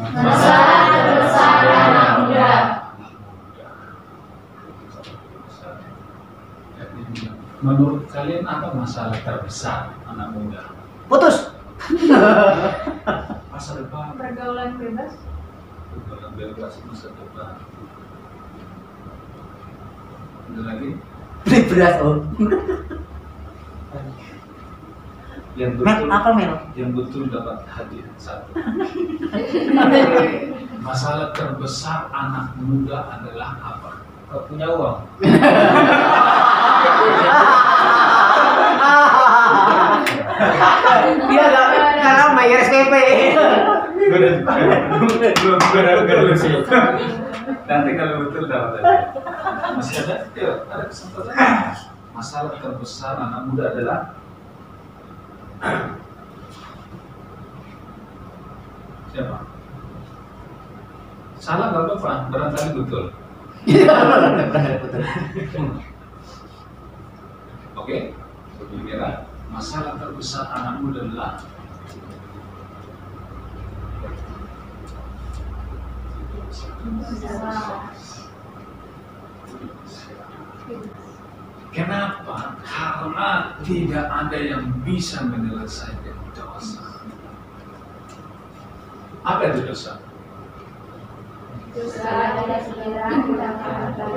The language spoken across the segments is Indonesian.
Masalah terbesar anak muda. Menurut kalian apa masalah terbesar anak muda? Putus. Masa depan. Pergaulan bebas. Pergaulan bebas masa depan. Ada lagi? Beli beras om. Yang Mel, betul, apa Mel? yang betul dapat hadiah satu. Masalah terbesar anak muda adalah apa? Gak punya uang. Dia nggak karena bayar SPP. Belum sih. Nanti kalau betul dapat hadiah. Masih ada? Yuk, ada kesempatan. Masalah terbesar anak muda adalah siapa? Salah nggak apa-apa, barangkali betul. Oke, kira masalah terbesar anak muda adalah kenapa? Karena tidak ada yang bisa menyelesaikan dosa. Apa itu dosa? Dosa adalah segala tindakan dan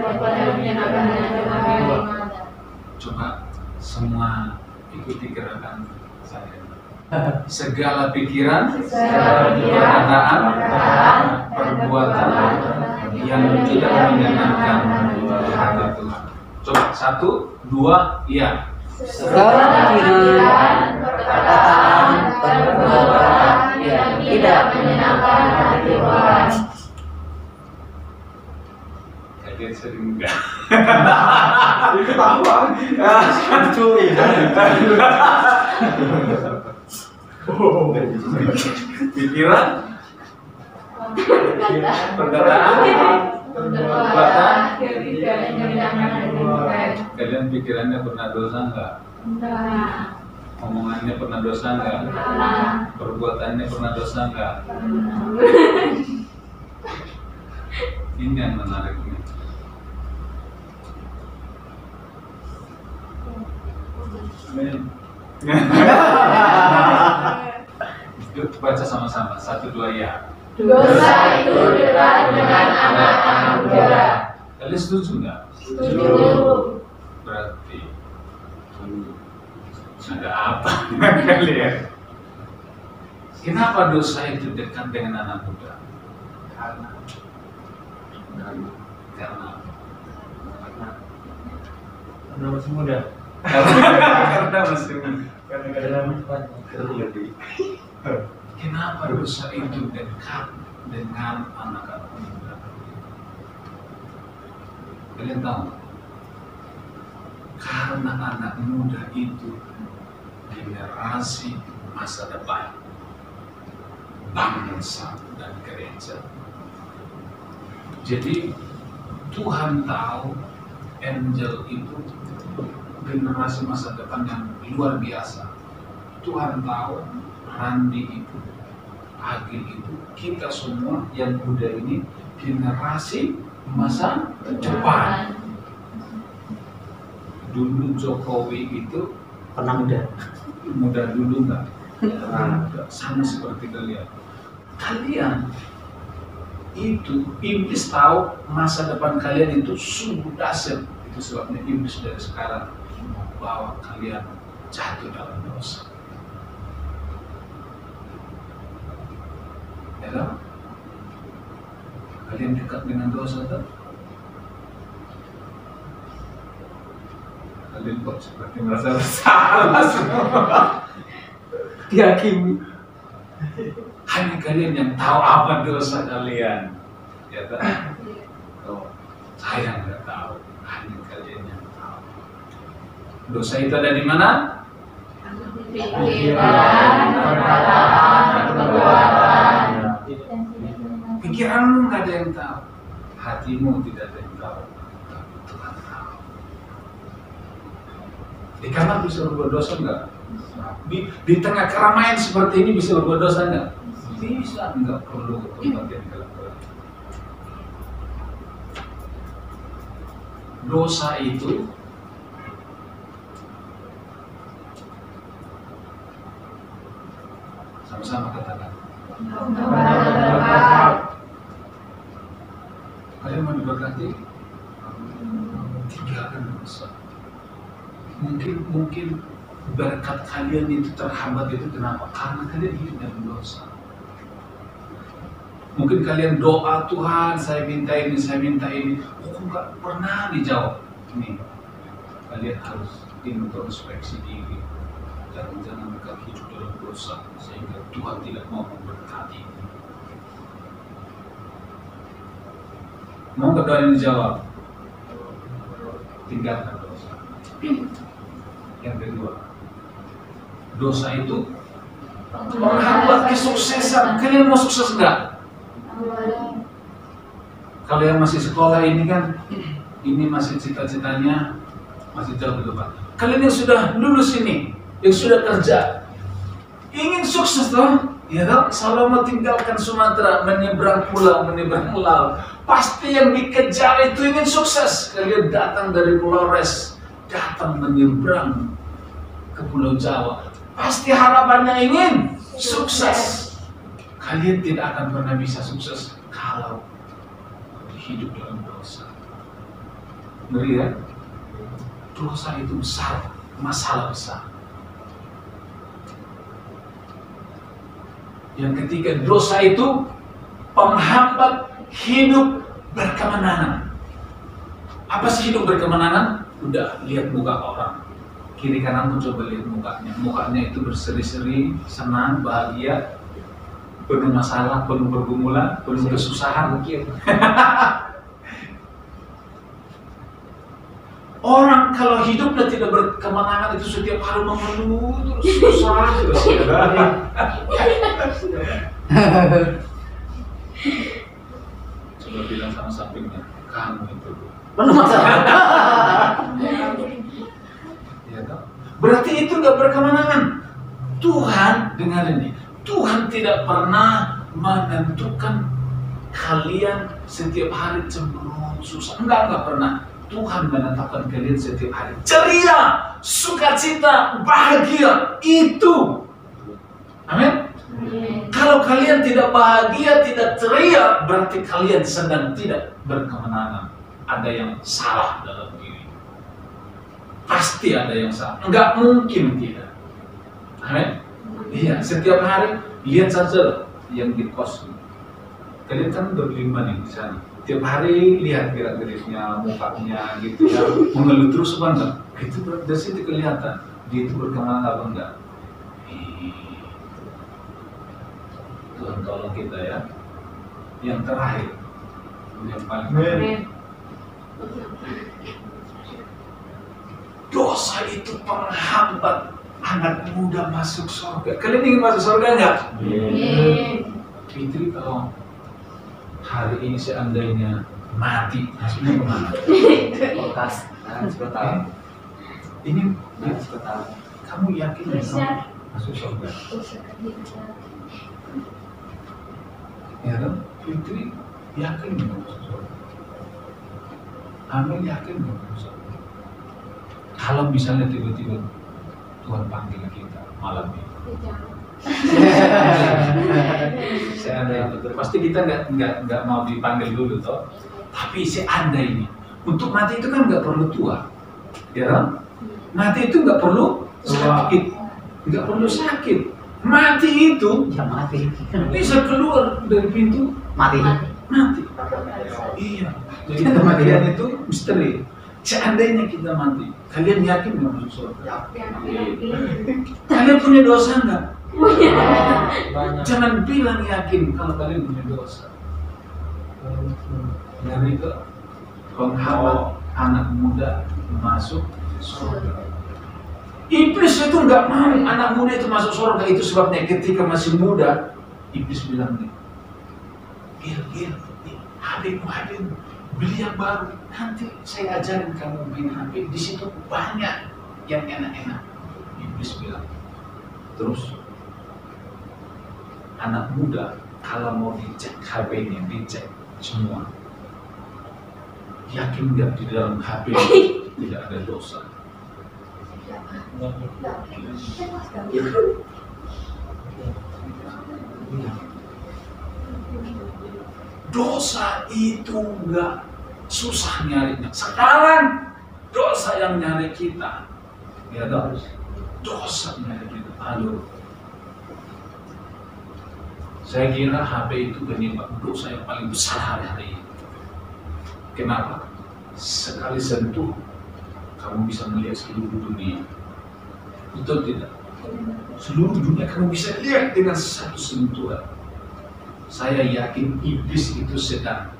perbuatan yang menyenangkan. Coba semua ikuti gerakan saya. Segala pikiran, perkataan, perbuatan yang tidak menyenangkan hati Tuhan. Coba 1, 2, iya. Segala pikiran, perkataan, perbuatan yang tidak menyenangkan hati Tuhan. Kalian sering enggak? Itu tahu Cuy. Pikiran, perkataan, perbuatan. Kalian pikirannya pernah dosa enggak? Omongannya pernah dosa enggak? Perbuatannya pernah dosa enggak? Ini yang menariknya. Yuk baca sama-sama. 1, 2, ya. Dosa itu dekat dengan anak-anak muda. Kalian setuju nggak? Setuju. Berarti ada apa dengan kalian? Kenapa dosa itu dekat dengan anak muda? Karena masih muda. karena masih Karena gak ada manfaat. kenapa dosa itu dekat dengan anak-anak muda? Kalian tahu? Karena anak muda itu generasi masa depan bangsa dan gereja. Jadi Tuhan tahu angel itu generasi masa depan yang luar biasa. Tuhan tahu Randi itu, Agil itu, kita semua yang muda ini generasi masa depan. Dulu Jokowi itu Pernah muda. dulu enggak? Sama seperti kalian. Kalian itu iblis tahu masa depan kalian itu sungguh dahsyat. Itu sebabnya iblis dari sekarang membawa kalian jatuh dalam dosa. Ya kan? Kalian dekat dengan dosa kan? Kalian kok seperti merasa bersalah semua. Dihakimi. Hanya kalian yang tahu apa dosa kalian. Ya kan? Oh, saya nggak tahu. Hanya kalian yang tahu. Dosa itu ada di mana? Pikiran, perkataan, perbuatan. Pikiranmu nggak ada yang tahu. Hatimu tidak ada yang tahu. Tapi Tuhan tahu. Di kamar bisa berbuat dosa nggak? Di tengah keramaian seperti ini bisa berbuat dosa nggak? Bisa, nggak perlu tempat yang gelap-gelap. Dosa itu sama-sama katakan. Kalian mau diberkati? Tinggalkan dosa. Mungkin berkat kalian itu terhambat itu kenapa? Karena kalian hidup dalam dosa. Mungkin kalian doa, Tuhan saya minta ini, kok nggak pernah dijawab. Ini kalian harus introspeksi diri. Jangan mereka hidup dalam dosa sehingga Tuhan tidak mau memberkati. Mau doa ini dijawab? Tinggalkan dosa. Yang kedua, dosa itu menghambat kesuksesan. Kalian mau sukses enggak? Kalau yang masih sekolah ini kan, ini masih cita-citanya masih jauh ke depan. Kalian yang sudah lulus ini, yang sudah kerja, ingin sukses toh? Ya toh? Kalau mau tinggalkan Sumatera, menyeberang pulau, pasti yang dikejar itu ingin sukses. Kalian datang dari Pulau Res, datang menyeberang ke Pulau Jawa, pasti harapannya ingin sukses. Kalian tidak akan pernah bisa sukses kalau hidup dalam dosa. Ngeri ya? Dosa itu besar, masalah besar. Yang ketiga, dosa itu penghambat hidup berkemenangan. Apa sih hidup berkemenangan? Udah lihat muka orang, kiri kanan pun coba lihat mukanya. Mukanya itu berseri-seri, senang, bahagia, penuh masalah, penuh pergumulan, penuh kesusahan. Orang kalau hidupnya tidak berkemenangan itu setiap hari mengeluh terus susah terus. Coba bilang sama sampingnya, kamu itu Penuh masalah. ya kan? Berarti itu nggak berkemenangan. Tuhan, dengar ini, Tuhan tidak pernah menentukan kalian setiap hari cemberut, susah. Enggak pernah. Tuhan menetapkan kalian setiap hari ceria, sukacita, bahagia. Itu. Amin. Kalau kalian tidak bahagia, tidak ceria, berarti kalian sedang tidak berkemenangan. Ada yang salah dalam diri. Pasti ada yang salah. Enggak mungkin tidak. Amin. Iya, setiap hari lihat saja yang di kos. Kalian kan berlima nih di sana. Tiap hari lihat gerak-geriknya, mukanya gitu ya, mengeluh terus apa enggak? Itu dari situ kelihatan dia itu berkemenangan apa enggak. Tuhan tolong kita ya. Yang terakhir, yang paling dosa itu penghambat anak muda masuk surga. Kalian ingin masuk surga enggak? Fitri, kalau hari ini seandainya mati, maksudnya kemana? Kulkas. Sebentar. Ini Sebentar. kamu yakin Bisa. masuk surga? Ya kan? Fitri yakin nggak masuk surga? Amin yakin nggak masuk surga? Kalau misalnya tiba-tiba Tuhan panggil kita malam ini, seandainya pasti kita nggak mau dipanggil dulu toh. Tapi seandainya untuk mati itu kan nggak perlu tua, ya kan? Mati itu nggak perlu sakit, nggak perlu sakit. Mati itu Ya mati. bisa keluar dari pintu Mati. mati. Iya. Jadi kematian itu misteri. Seandainya kita mati, kalian yakin nggak masuk surga? Kalian punya dosa nggak? Banyak. Jangan bilang yakin kalau kalian punya dosa. Dari itu penghambat anak muda masuk surga. Iblis itu nggak mau anak muda itu masuk surga. Itu sebabnya ketika masih muda, iblis bilang nih, Gil, HP-mu, beli yang baru. Nanti saya ajarin kamu main HP. Di situ banyak yang enak-enak. Iblis bilang. Terus anak muda kalau mau dicek HP-nya, dicek semua. Yakin nggak di dalam HP tidak ada dosa? Dosa itu nggak susah nyarinya. Sekarang dosa yang nyari kita, ya dong. Dosa nyari kita. Aduh, saya kira HP itu penyebab dosa yang paling besar hari-hari ini. Kenapa? Sekali sentuh, kamu bisa melihat seluruh dunia. Betul tidak? Seluruh dunia kamu bisa lihat dengan satu sentuhan. Saya yakin iblis itu sedang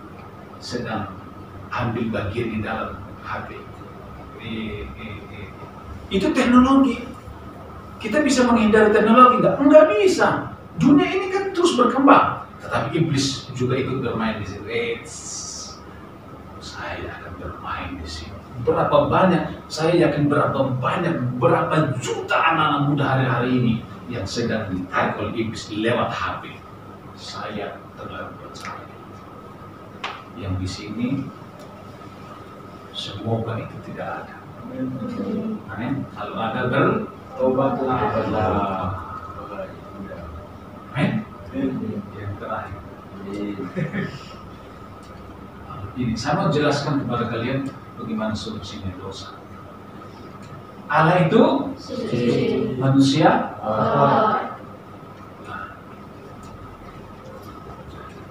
ambil bagian di dalam HP. Itu teknologi. Kita bisa menghindari teknologi nggak? Nggak bisa. Dunia ini kan terus berkembang. Tetapi iblis juga ikut bermain di situ. Saya akan bermain di sini. Berapa banyak? Saya yakin berapa juta anak-anak muda hari-hari ini yang sedang ditarik oleh iblis lewat HP. Saya terlalu percaya. Yang di sini semoga itu tidak ada. Amin. Kalau ada bertobatlah. Amin. Yang terakhir. Ini saya mau jelaskan kepada kalian bagaimana solusinya dosa. Allah itu manusia.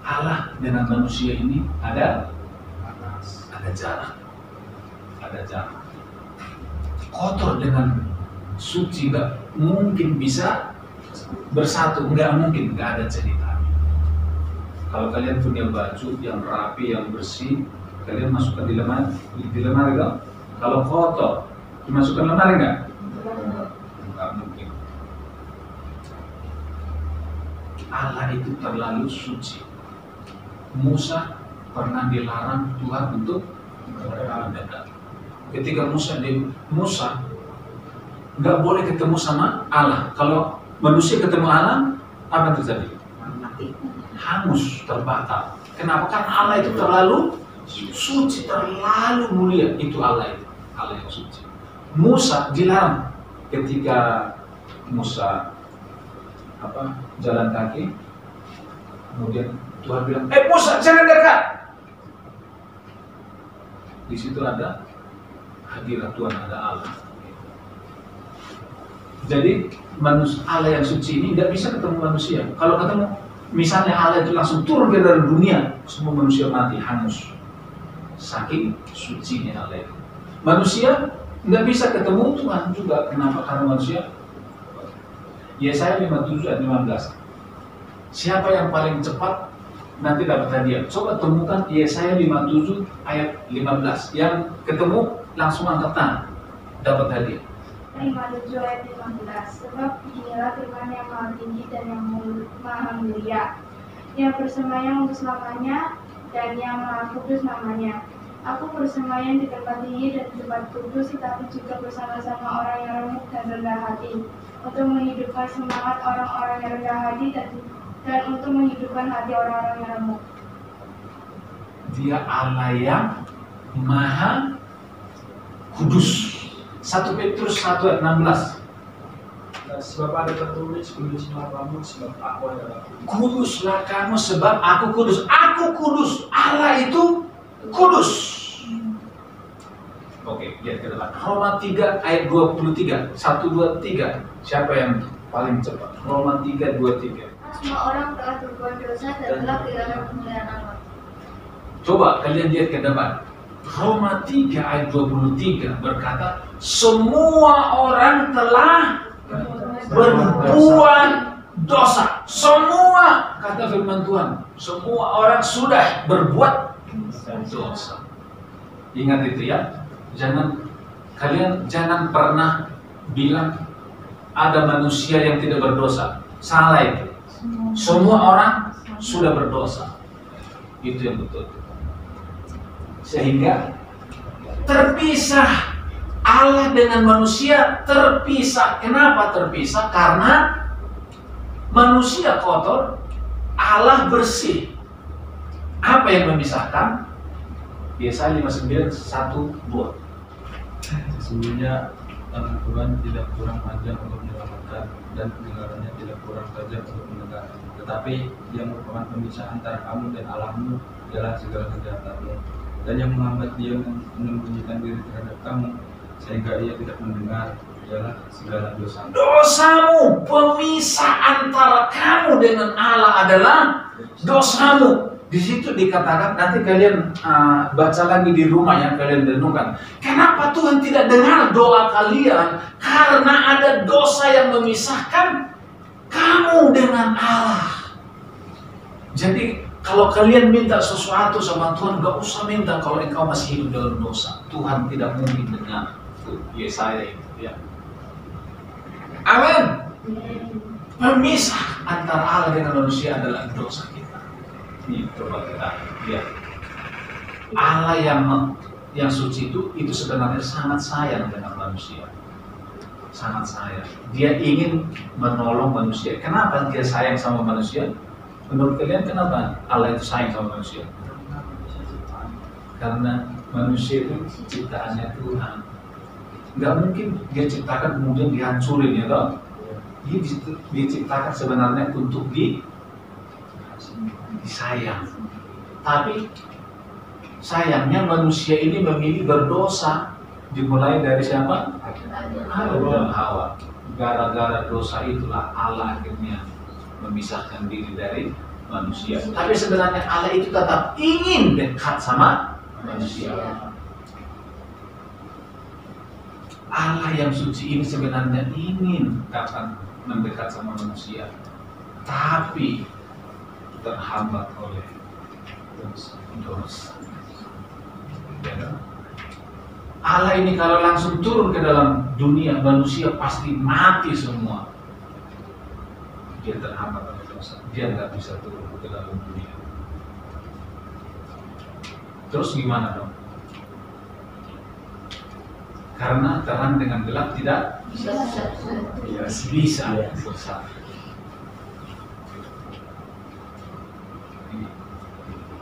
Allah dengan manusia ini ada jarak. Ada jarak. Kotor dengan suci nggak mungkin bisa bersatu, nggak mungkin, nggak ada cerita. Kalau kalian punya baju yang rapi, yang bersih, kalian masukkan di lemari kan? Kalau kotor, dimasukkan lemari nggak? Nggak mungkin. Allah itu terlalu suci. Musa pernah dilarang Tuhan untuk mendekat. Ketika Musa nggak boleh ketemu sama Allah. Kalau manusia ketemu Allah, apa yang terjadi? Hangus, terbakar. Kenapa? Karena Allah itu terlalu suci, terlalu mulia. Itu Allah itu, Allah yang suci. Musa dilarang ketika Musa jalan kaki, kemudian Tuhan bilang, Musa jangan dekat. Di situ ada hadirat Tuhan, ada Allah. Jadi Allah yang suci ini tidak bisa ketemu manusia. Kalau ketemu, misalnya Allah itu langsung turun ke dalam dunia, semua manusia mati, hangus. Saking sucinya Allah itu. Manusia nggak bisa ketemu Tuhan juga. Kenapa? Karena manusia. Yesaya 57 ayat 15. Siapa yang paling cepat nanti dapat hadiah. Coba temukan Yesaya 57 ayat 15. Yang ketemu langsung angkat tangan, dapat hadiah. 57 ayat 15. Sebab inilah firman yang maha tinggi dan yang maha mulia, yang bersemayam untuk selamanya dan yang maha kudus namanya. Aku bersemayam di tempat tinggi dan di tempat kudus, tetapi juga bersama-sama orang yang remuk dan rendah hati, untuk menghidupkan semangat orang-orang yang rendah hati dan untuk menghidupkan hati orang-orang yang remuk. Dia Allah yang maha kudus. 1 Petrus 1 ayat 16. Sebab ada tertulis, kuduslah kamu sebab aku adalah kudus. Kuduslah kamu sebab aku kudus. Aku kudus. Allah itu kudus. Oke, lihat ke depan. Roma 3 ayat 23. 1, 2, 3. Siapa yang paling cepat? Roma 3, 2, 3. Semua orang telah berbuat dosa dan telah kehilangan kemuliaan Allah. Coba kalian lihat ke depan. Roma 3 ayat 23 berkata, semua orang telah berbuat dosa. Semua, kata firman Tuhan, semua orang sudah berbuat dosa. Ingat itu ya. Kalian jangan pernah bilang ada manusia yang tidak berdosa. Salah itu. Semua orang sudah berdosa. Itu yang betul. Sehingga terpisah. Allah dengan manusia terpisah. Kenapa terpisah? Karena manusia kotor, Allah bersih. Apa yang memisahkan? Yesaya 59, 1-2. Sesungguhnya tangan Tuhan tidak kurang panjang untuk menyelamatkan dan pendengarannya tidak kurang tajam untuk mendengar. Tetapi yang merupakan pemisah antara kamu dan Allahmu ialah segala kejahatanmu, dan yang menghambat dia menyembunyikan diri terhadap kamu sehingga ia tidak mendengar ialah segala dosamu. Dosamu, pemisah antara kamu dengan Allah adalah dosamu. Di situ dikatakan, nanti kalian baca lagi di rumah yang kalian renungkan. Kenapa Tuhan tidak dengar doa kalian? Karena ada dosa yang memisahkan kamu dengan Allah. Jadi kalau kalian minta sesuatu sama Tuhan, gak usah minta kalau engkau masih hidup dalam dosa. Tuhan tidak mungkin dengar. Yesaya itu ya. Amin. Pemisah antara Allah dengan manusia adalah dosa kita. Ini coba kita lihat. Allah yang suci itu sebenarnya sangat sayang dengan manusia. Sangat sayang. Dia ingin menolong manusia. Kenapa dia sayang sama manusia? Menurut kalian kenapa Allah itu sayang sama manusia? Karena manusia itu ciptaannya Tuhan. Nggak mungkin dia ciptakan kemudian dihancurin, ya toh? Dia diciptakan sebenarnya untuk disayang. Tapi sayangnya manusia ini memilih berdosa. Dimulai dari siapa? Adam dan Hawa. Gara-gara dosa itulah Allah akhirnya memisahkan diri dari manusia. Tapi sebenarnya Allah itu tetap ingin dekat sama manusia. Allah yang suci ini sebenarnya ingin datang mendekat sama manusia, tapi terhambat oleh dosa. Allah ini kalau langsung turun ke dalam dunia, manusia pasti mati semua. Dia terhambat oleh dosa, dia nggak bisa turun ke dalam dunia. Terus gimana dong? Karena terang dengan gelap tidak bisa bersatu.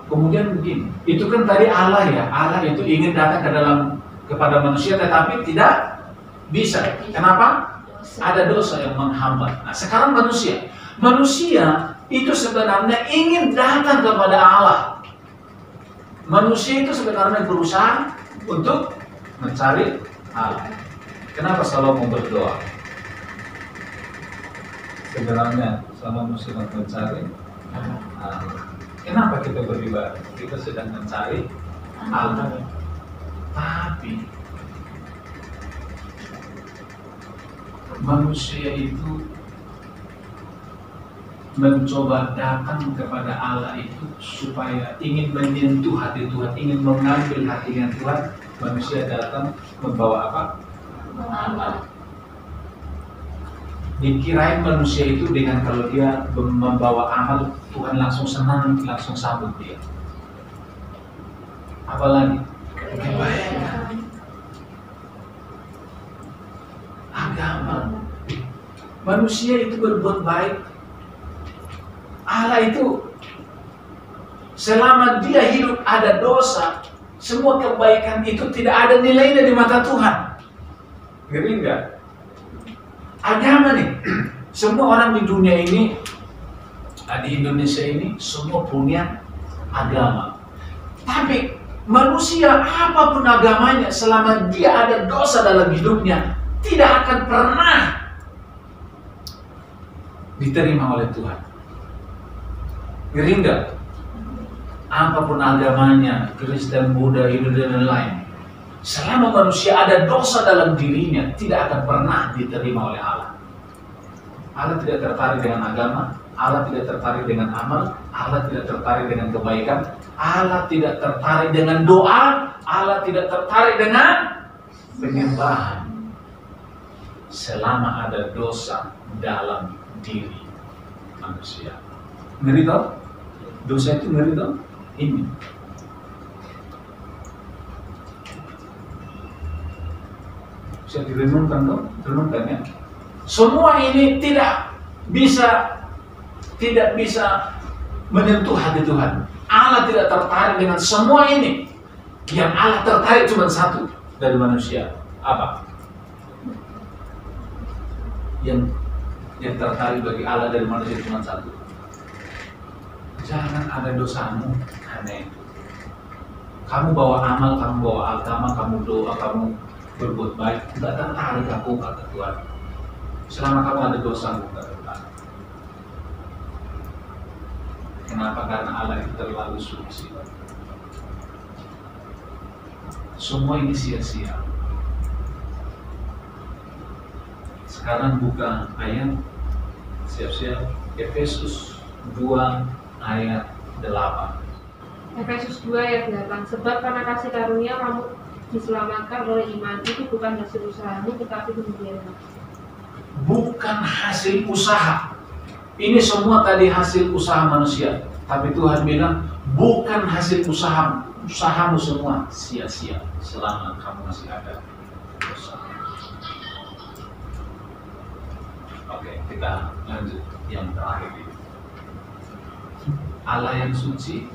Kemudian begini, itu kan tadi Allah ya, Allah itu ingin datang kepada manusia tetapi tidak bisa. Kenapa? Ada dosa yang menghambat. Nah sekarang manusia itu sebenarnya ingin datang kepada Allah. Manusia itu sebenarnya berusaha untuk mencari Allah. Kenapa Salomo berdoa? Sebenarnya Salomo sedang mencari Allah. Kenapa kita beribadah? Kita sedang mencari Allah. Tapi manusia itu mencoba datang kepada Allah itu supaya ingin menyentuh hati Tuhan, ingin mengambil hatinya Tuhan. Manusia datang membawa apa? Amal. Dikirain manusia itu dengan kalau dia membawa amal, Tuhan langsung senang, langsung sambut dia. Apalagi kebaikan, agama. Manusia itu berbuat baik. Allah itu selama dia hidup ada dosa, semua kebaikan itu tidak ada nilainya di mata Tuhan. Ngeri enggak? Agama nih, semua orang di dunia ini, di Indonesia ini, semua punya agama. Tapi manusia apapun agamanya, selama dia ada dosa dalam hidupnya, tidak akan pernah diterima oleh Tuhan. Ngeri enggak? Apapun agamanya, Kristen, Buddha, Hindu, dan lain-lain, selama manusia ada dosa dalam dirinya, tidak akan pernah diterima oleh Allah. Allah tidak tertarik dengan agama, Allah tidak tertarik dengan amal, Allah tidak tertarik dengan kebaikan, Allah tidak tertarik dengan doa, Allah tidak tertarik dengan penyembahan. Selama ada dosa dalam diri manusia. Ngeri tau? Dosa itu ngeri tau? Ini. Bisa direnungkan dong, renungkan ya. Semua ini tidak bisa menyentuh hati Tuhan. Allah tidak tertarik dengan semua ini. Yang Allah tertarik cuma satu dari manusia. Apa? Yang tertarik bagi Allah dari manusia cuma satu. Jangan ada dosamu karena itu. Kamu bawa amal, kamu bawa agama, kamu doa, kamu berbuat baik, tidak tertarik aku, kata Tuhan. Selama kamu ada dosa, aku tidak tertarik. Kenapa? Karena Allah itu terlalu suci. Semua ini sia-sia. Sekarang buka ayat, siap-siap, Efesus 2 ayat 8. Efesus 2 ayat 8. Sebab karena kasih karunia kamu diselamatkan oleh iman, itu bukan hasil usahamu tetapi pemberian. Bukan hasil usaha. Ini semua tadi hasil usaha manusia. Tapi Tuhan bilang bukan hasil usahamu. Usahamu semua sia-sia selama kamu masih ada dosa. Oke, kita lanjut yang terakhir ini. Allah yang suci.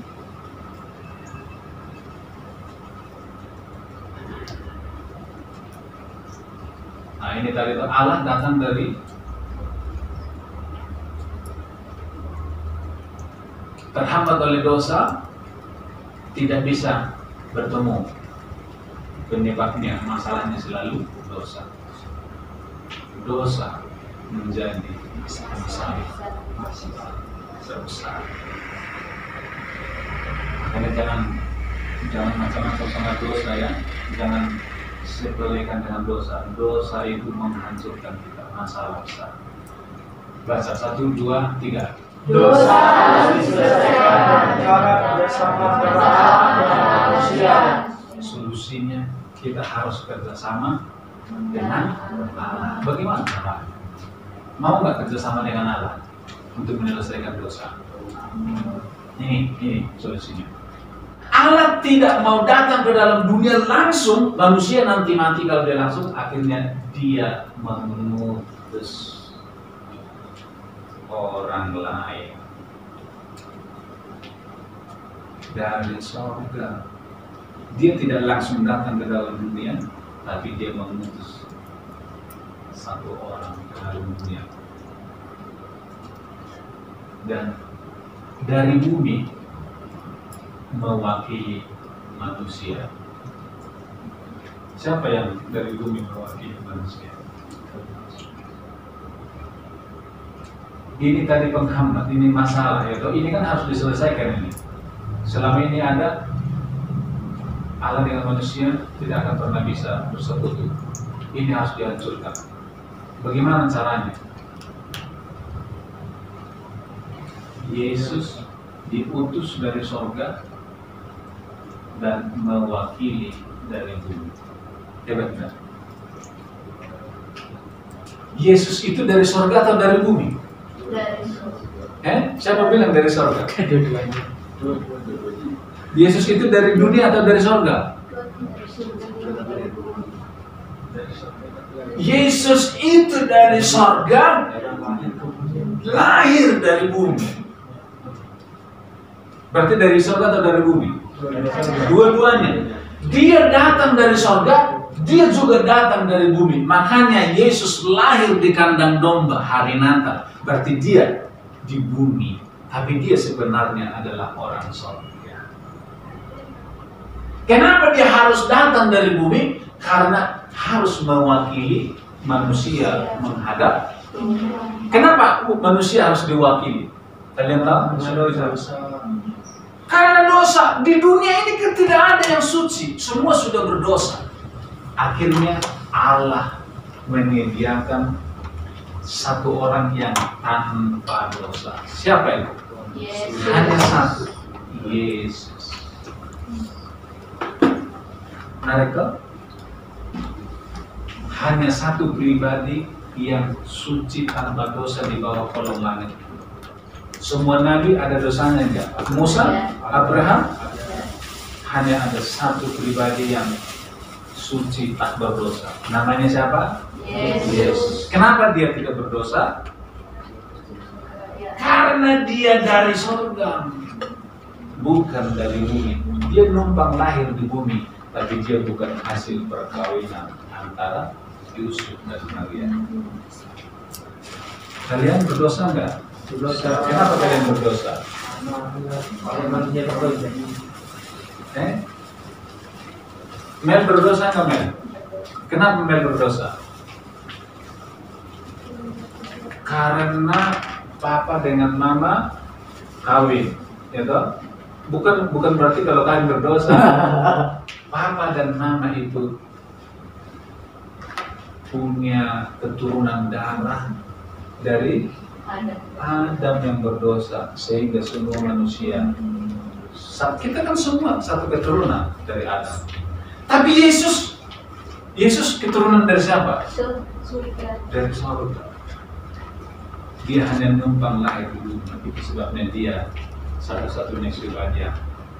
Nah, ini tadi Allah datang dari terhambat oleh dosa, tidak bisa bertemu. Penyebabnya, masalahnya selalu dosa. Dosa menjadi masalah sebesar. Makanya jangan macam-macam sama dosa ya. Jangan sepelekan dengan dosa. Dosa itu menghancurkan kita, masalah besar. Baca 1, 2, 3. Dosa harus diselesaikan bersama manusia. Solusinya kita harus kerjasama dengan Allah. Bagaimana cara? Mau nggak kerjasama dengan Allah untuk menyelesaikan dosa? Ini solusinya. Allah tidak mau datang ke dalam dunia langsung, manusia nanti mati kalau dia langsung, akhirnya dia mengutus orang lain dari surga. Dia tidak langsung datang ke dalam dunia, tapi dia mengutus satu orang ke dalam dunia. Dan dari bumi mewakili manusia. Siapa yang dari bumi mewakili manusia? Ini tadi penghambat, ini masalah, yaitu ini kan harus diselesaikan ini. Selama ini ada Allah dengan manusia tidak akan pernah bisa bersekutu. Ini harus dihancurkan. Bagaimana caranya? Yesus diutus dari sorga dan mewakili dari bumi. Hebat kan? Yesus itu dari sorga atau dari bumi? Dari Siapa bilang dari sorga? Yesus itu dari dunia atau dari sorga? Yesus itu dari sorga, lahir dari bumi. Berarti dari sorga atau dari bumi? Dua-duanya. Dia datang dari sorga, dia juga datang dari bumi. Makanya Yesus lahir di kandang domba hari Natal. Berarti dia di bumi, tapi dia sebenarnya adalah orang sorga. Kenapa dia harus datang dari bumi? Karena harus mewakili manusia menghadap. Kenapa manusia harus diwakili? Kalian tahu? Karena dosa. Di dunia ini kan tidak ada yang suci, semua sudah berdosa. Akhirnya Allah menyediakan satu orang yang tanpa dosa. Siapa itu? Yesus. Hanya satu, Yesus. Mereka hanya satu pribadi yang suci tanpa dosa di bawah kolong langit. Semua nabi ada dosanya enggak? Musa, Abraham, hanya ada satu pribadi yang suci tak berdosa. Namanya siapa? Yesus. Yesus. Kenapa dia tidak berdosa? Karena dia dari surga, bukan dari bumi. Dia numpang lahir di bumi, tapi dia bukan hasil perkawinan antara Yusuf dan Maria. Kalian berdosa enggak? Berdosa. Kenapa kalian berdosa? Mel berdosa enggak, Mel? Kenapa Mel berdosa? Karena papa dengan mama kawin, ya toh? Bukan berarti kalau kalian berdosa. Papa dan mama itu punya keturunan darah dari Adam yang berdosa, sehingga semua manusia, kita kan semua satu keturunan dari Adam. Tapi Yesus keturunan dari siapa? Dari surga. Dia hanya numpang lahir di dunia, itu sebabnya dia satu-satunya pribadi yang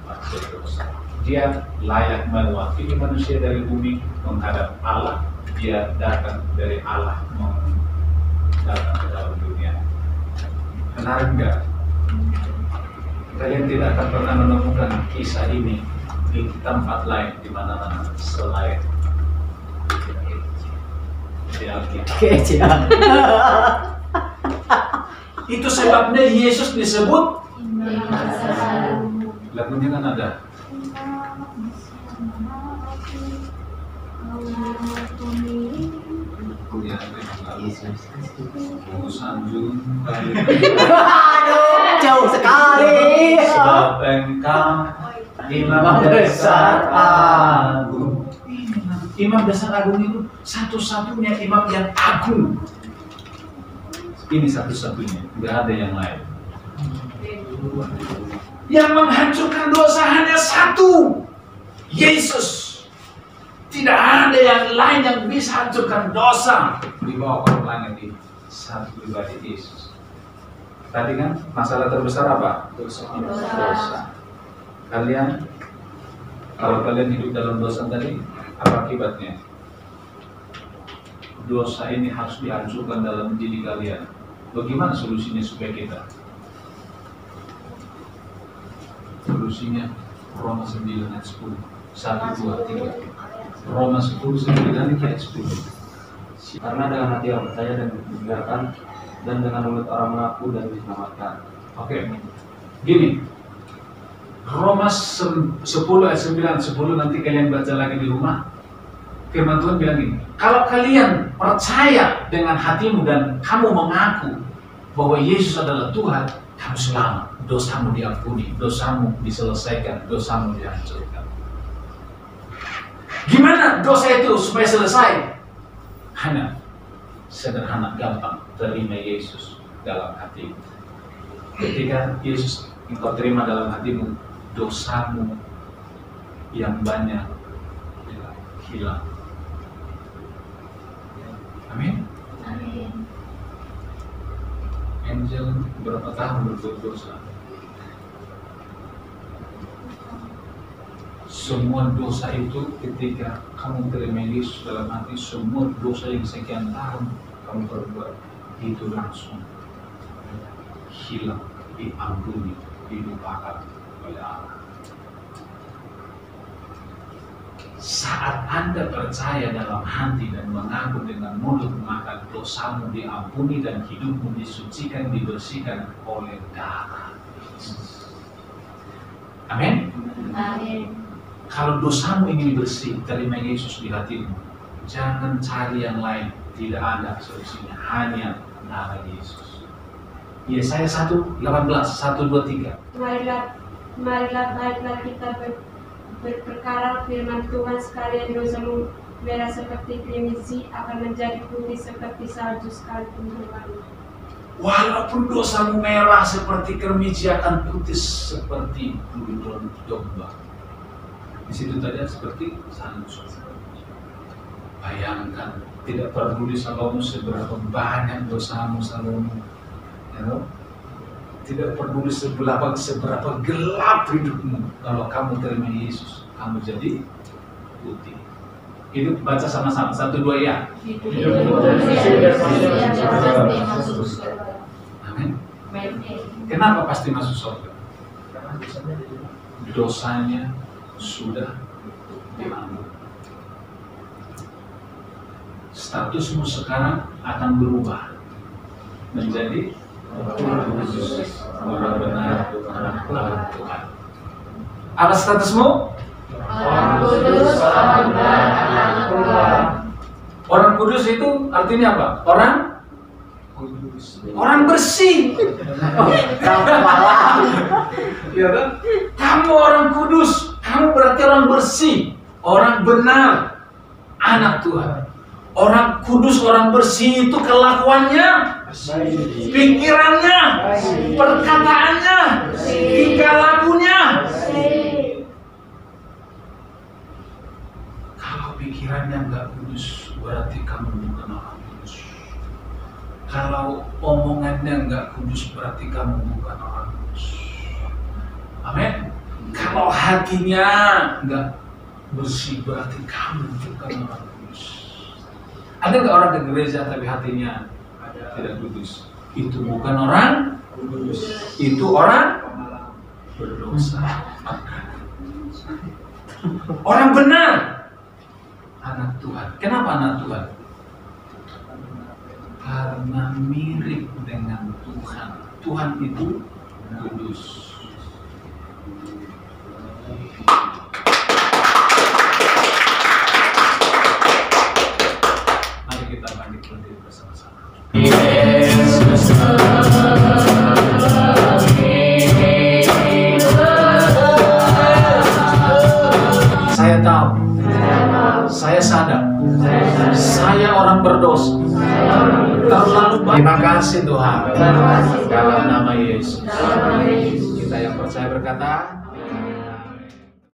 berdosa. Dia layak mewakili manusia dari bumi menghadap Allah. Dia datang dari Allah datang ke dalam dunia. Benar enggak? Kalian tidak akan pernah menemukan kisah ini di tempat lain di mana-mana selain di Alkitab. Itu sebabnya Yesus disebut lagunya kan ada. Sanjung Aduh, jauh sekali. sebab engkau Imam Besar Agung. Imam Besar Agung itu satu-satunya imam yang agung. Ini satu-satunya, nggak ada yang lain. Yang menghancurkan dosa hanya satu, Yesus. Tidak ada yang lain yang bisa hancurkan dosa di bawah langit ini. Satu pribadi Yesus. Tadi kan masalah terbesar apa? Dosa. Kalian, kalau kalian hidup dalam dosa tadi, apa akibatnya? Dosa ini harus dihancurkan dalam diri kalian. Bagaimana solusinya supaya kita? Solusinya Roma 9 ayat 10. 1, 2, 3. Roma 10, 9 ayat 10. Karena dengan hati orang percaya dan dibenarkan, dan dengan mulut orang mengaku dan diselamatkan. Oke. Gini. Roma 10 ayat 9, 10 nanti kalian baca lagi di rumah. Firman Tuhan bilang gini, kalau kalian percaya dengan hatimu dan kamu mengaku bahwa Yesus adalah Tuhan, kamu selamat, dosamu diampuni, dosamu diselesaikan, dosamu dihancurkan. Gimana dosa itu supaya selesai? Hanya sederhana, gampang, terima Yesus dalam hatimu. Ketika Yesus engkau terima dalam hatimu, dosamu yang banyak hilang. Amin. Angel berapa tahun berbuat dosa? Semua dosa itu ketika kamu terima Yesus dalam hati, semua dosa yang sekian tahun kamu perbuat itu langsung hilang, diampuni, dilupakan oleh Allah. Saat Anda percaya dalam hati dan mengaku dengan mulut, maka dosamu diampuni dan hidupmu disucikan, dibersihkan oleh darah Yesus. Amin. Amin. Kalau dosamu ingin bersih, terima Yesus di hatimu. Jangan cari yang lain, tidak ada solusinya, hanya darah Yesus. Yesaya 1:18, 1, 2, 3. Marilah baiklah kita berperkara firman Tuhan, sekalian dosamu merah seperti krimisi akan menjadi putih seperti salju sekalipun berwarna. Walaupun dosamu merah seperti krimisi akan putih seperti bulu domba. Di situ tadi seperti salju. Bayangkan, tidak peduli Salomo seberapa banyak dosamu Salomo, tidak peduli seberapa gelap hidupmu, kalau kamu terima Yesus, kamu jadi putih. Hidup, baca sama-sama, 1, 2 ya. Amin. Kenapa pasti masuk surga? Dosanya sudah diampuni. Statusmu sekarang akan berubah menjadi orang benar, anak Tuhan. Apa statusmu? Orang kudus, orang benar, anak Tuhan. Orang kudus itu artinya apa? Orang bersih. Ya kan? Kamu orang kudus, kamu berarti orang bersih, orang benar, anak Tuhan. Orang kudus, orang bersih itu kelakuannya, pikirannya, perkataannya, tingkah lakunya. Kalau pikirannya nggak kudus, berarti kamu bukan orang kudus. Kalau omongannya nggak kudus, berarti kamu bukan orang kudus. Amin. Kalau hatinya nggak bersih, berarti kamu bukan orang kudus. Ada nggak orang ke gereja tapi hatinya tidak kudus? Itu bukan orang kudus. Itu orang berdosa. Orang benar, anak Tuhan. Kenapa anak Tuhan? Karena mirip dengan Tuhan. Tuhan itu kudus. Mari kita bangkit berdiri bersama-sama. Saya tahu, saya sadar, saya orang berdosa. Terlalu banyak. Terima kasih Tuhan. Dalam nama Yesus. Kita yang percaya berkata.